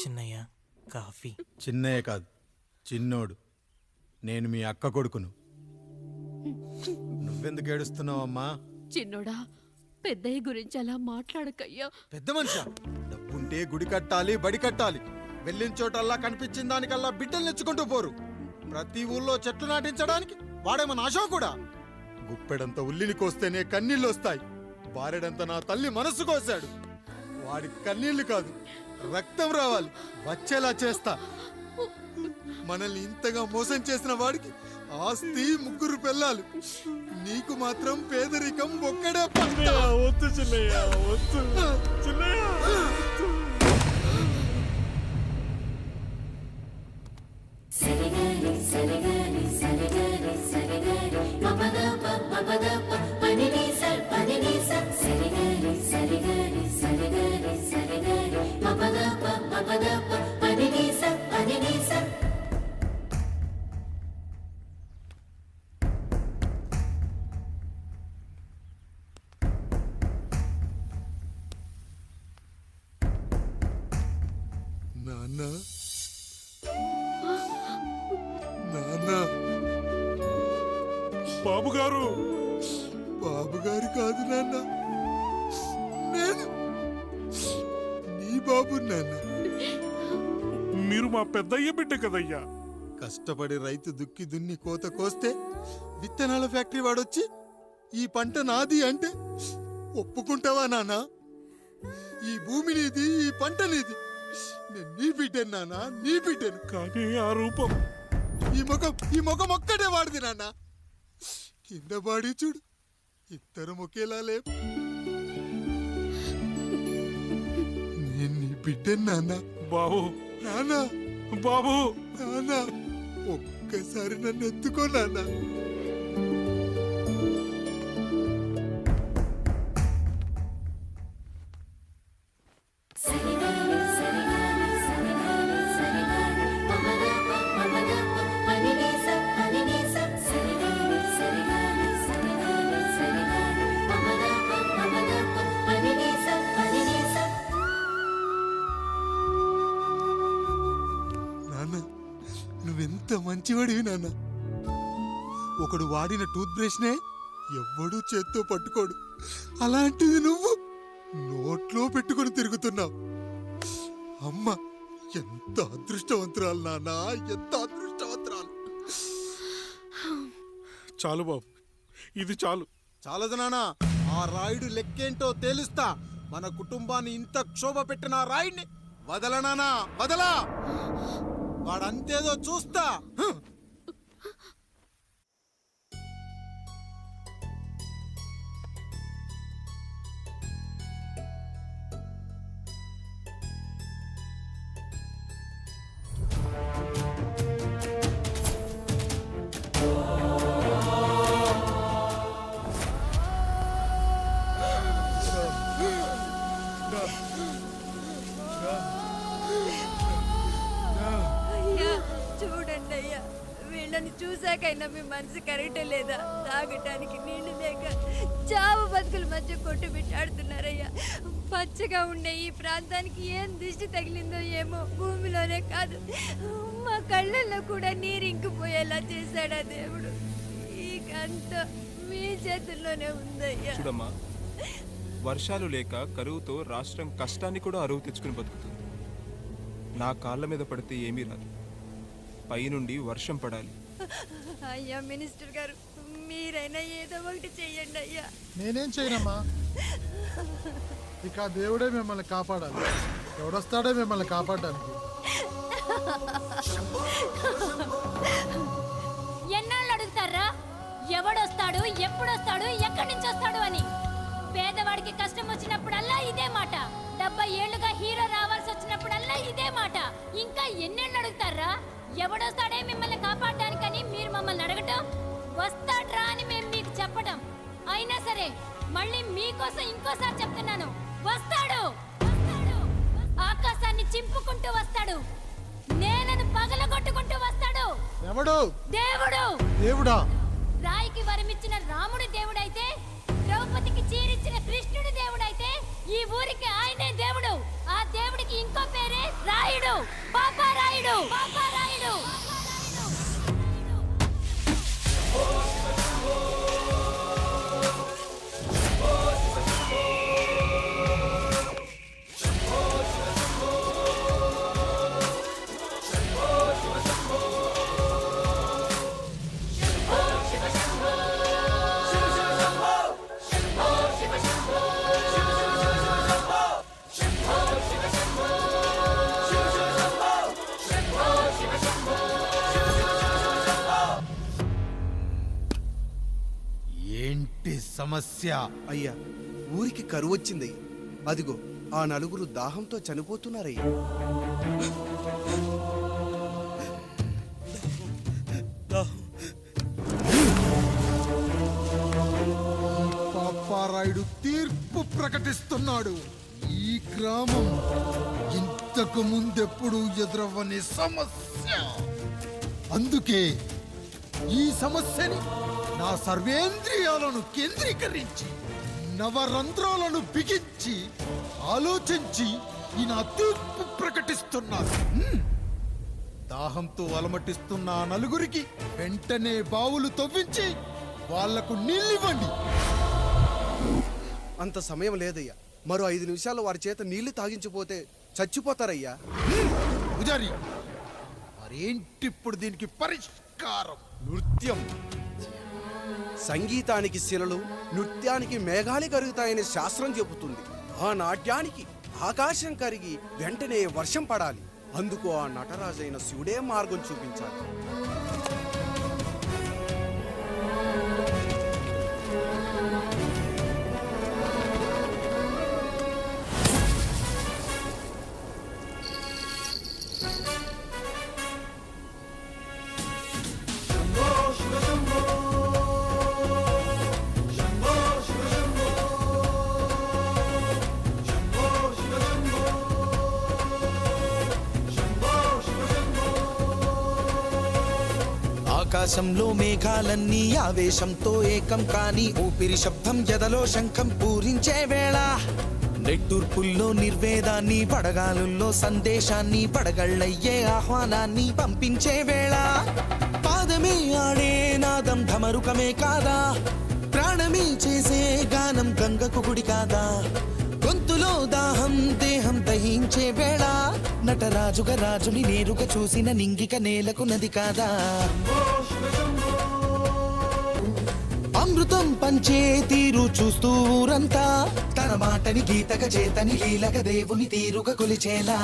Chinnaiah coffee. Chinnaiah కాదు, చిన్నోడు. నేను మీ అక్క కొడుకును. నువ్వెందుకు ఏడుస్తున్నావమ్మా? చిన్నోడా, పెద్దయ్య గురించి అలా మాట్లాడకయ్యా. పెద్ద మనిషి, డబ్బుంటే గుడి కట్టాలి, బడి కట్టాలి. వెళ్ళిన చోటల్లా కనిపించిన దానికల్లా బిడ్డలు నెచ్చుకుంటూ పోరు. ప్రతి ఊళ్ళో చెట్లు నాటించడానికి వాడేమన్నా అశోకుడా? గుప్పెడంత ఉల్లిని కోస్తేనే కన్నీళ్ళు వస్తాయి. బారెడంత నా తల్లి మనసు కోసాడు. వాడి కన్నీళ్లు కాదు, రక్తం రావాలి, వచ్చేలా చేస్తా. మనల్ని ఇంతగా మోసం చేసిన వాడికి ఆస్తి, 3 పిల్లలు. నీకు మాత్రం పేదరికం ఒక్కడే. వద్దు చిన్నయ్య, వద్దు చిన్నయ్య. నాన్న, నాన్న. బాబుగారు. బాబుగారు కాదు నాన్న, నేను నీ బాబు నాన్న. మీరు మా పెద్దయ్య బిడ్డ కదయ్యా. కష్టపడి రైతు దుక్కి దున్ని కోత కోస్తే విత్తనాల ఫ్యాక్టరీ వాడొచ్చి ఈ పంట నాది అంటే ఒప్పుకుంటావా నాన్న? ఈ భూమి నీది, ఈ పంట నీది. నేను నీ బిడ్డను నాన్న, నీ బిడ్డను. కానీ ఆ రూపం, ఈ ముఖం ఒక్కటే వాడిది నాన్న. కింద బాడీ చూడు, ఇద్దరం ఒకేలా లేవు. నేను నీ బిడ్డను నాన్న. బాబు, నాన్న, బాబు, నాన్న, ఒక్కసారి నన్ను ఎత్తుకో నాన్న. నువ్వెంత మంచివాడివి నాన్న. ఒకడు వాడిన టూత్ బ్రష్ నే ఎవ్వడూ చేత్తో పట్టుకోడు. అలాంటిది నువ్వు నోట్లో పెట్టుకుని తిరుగుతున్నావు. అమ్మ ఎంత అదృష్టవంతురాలు నాన్న, ఎంత అదృష్టవంతురాలు. చాలు బాబు, ఇది చాలు. చాలదు నాన్న, ఆ రాయుడు లెక్కేంటో తేలుస్తా. మన కుటుంబాన్ని ఇంత క్షోభ పెట్టిన ఆ రాయుడిని వదలనానా, వదలా. వాడంతేదో చూస్తా. చూసాకైనా మీ మనసు కరెక్టే లేదా? తాగటానికి నీళ్లు లేక చావు బతుకుల మధ్య కొట్టు పెట్టాడుతున్నారయ్యా. పచ్చగా ఉండే ఈ ప్రాంతానికి ఏం దిష్టి తగిలిందో ఏమో. భూమిలోనే కాదు, మా కళ్ళల్లో కూడా నీరు ఇంకిపోయేలా చేశాడా దేవుడు. ఈకంతా మీ చేతుల్లోనే ఉందయ్యా. చూడమ్మా, వర్షాలు లేక కరువుతో రాష్ట్రం కష్టాన్ని కూడా అరువు తెచ్చుకుని బతుకుతుంది. నా కాళ్ళ మీద పడితే ఏమీ రాదు, పైనుండి వర్షం పడాలి. అయ్యా మినిస్టర్ గారు, మీరైనా ఏదో ఒకటి చెయ్యండి అయ్యా. నేనేం చేయనమ్మా, ఇక దేవుడే మిమ్మల్ని కాపాడాలి. ఎవడొస్తాడో మిమ్మల్ని కాపాడడానికి. ఎన్నాళ్ళు అడుగుతారా ఎవడొస్తాడు, ఎప్పుడొస్తాడు, ఎక్కడి నుంచి వస్తాడు అని? పేదవాడికి కష్టం వచ్చినప్పుడల్లా ఇదే మాట. 70 ఏళ్లుగా హీరో రావాల్సి వచ్చినప్పుడల్లా ఇదే మాట. ఇంకా ఎన్నేళ్ళు అడుగుతారా ఎవడొస్తాడే మిమ్మల్ని కాపాడడానికని? మీరు మమ్మల్ని అడగటం, వస్తాడ్రా అని మేము మీకు చెప్పడం. అయినా సరే మళ్ళీ మీకోసం ఇంకోసారి చెప్తున్నాను, వస్తాడు. ఆకాశాన్ని చింపుకుంటూ వస్తాడు, నేలను పగలగొట్టుకుంటూ వస్తాడు. ఎవడు? దేవుడు. దేవుడా? రాయికి వరమిచ్చిన రాముడు దేవుడైతే, ద్రౌపదికి చీరిచ్చిన కృష్ణుడు దేవుడైతే, ఈ ఊరికి రాయుడు పాపా రాయుడు పాపా రాయుడు. ఏంటి సమస్య? అయ్యా ఊరికి కరువు వచ్చింది. అదిగో ఆ నలుగురు దాహంతో చనిపోతున్నారయ్యా. పాపారాయుడు తీర్పు ప్రకటిస్తున్నాడు. ఈ గ్రామం ఇంతకు ముందెప్పుడు ఎదురవ్వని సమస్య. అందుకే ఈ సమస్యని నా సర్వేంద్రియాలను కేంద్రీకరించి నవరంధ్రాలను బిగించి ఆలోచించి ఈ నా తీర్పు ప్రకటిస్తున్నాను. దాహంతో అలమటిస్తున్న ఆ నలుగురికి వెంటనే బావులు తవ్వించి వాళ్లకు నీళ్ళివ్వండి. అంత సమయం లేదయ్యా. మరో 5 నిమిషాల్లో వారి చేత నీళ్లు తాగించిపోతే చచ్చిపోతారయ్యా. పూజారి, మరేంటిప్పుడు దీనికి పరిష్కారం? నృత్యం. సంగీతానికి శిలలు, నృత్యానికి మేఘాలు కరుగుతాయని శాస్త్రం చెబుతుంది. ఆ నాట్యానికి ఆకాశం కరిగి వెంటనే వర్షం పడాలి. అందుకు ఆ నటరాజైన శివుడే మార్గం చూపించాలి. ఆకాశంలో మేఘాలన్నీ ఆవేశంతో ఏకం కాని ఊపిరి శబ్దం ఎదలో శంఖం పూరించే వేళ. నెట్టూర్పుల్లో నిర్వేదాన్ని, పడగాలుల్లో సందేశాన్ని, పడగళ్ళయ్యే ఆహ్వానాన్ని పంపించే వేళ. పాదమే ఆడే నాదం ఢమరుకమే కాదా, ప్రాణమే చేసే గానం గంగకు గుడి కాదా. గొంతులో దాహం దేహం దహించే వేళ, నటరాజుగా రాజుని నేరుగా చూసిన నింగిక నేలకు నది కాదా. అమృతం పంచే తీరు చూస్తూ ఊరంతా తన మాటని గీతక చేతని లీలక దేవుని తీరుగా కొలిచేలా.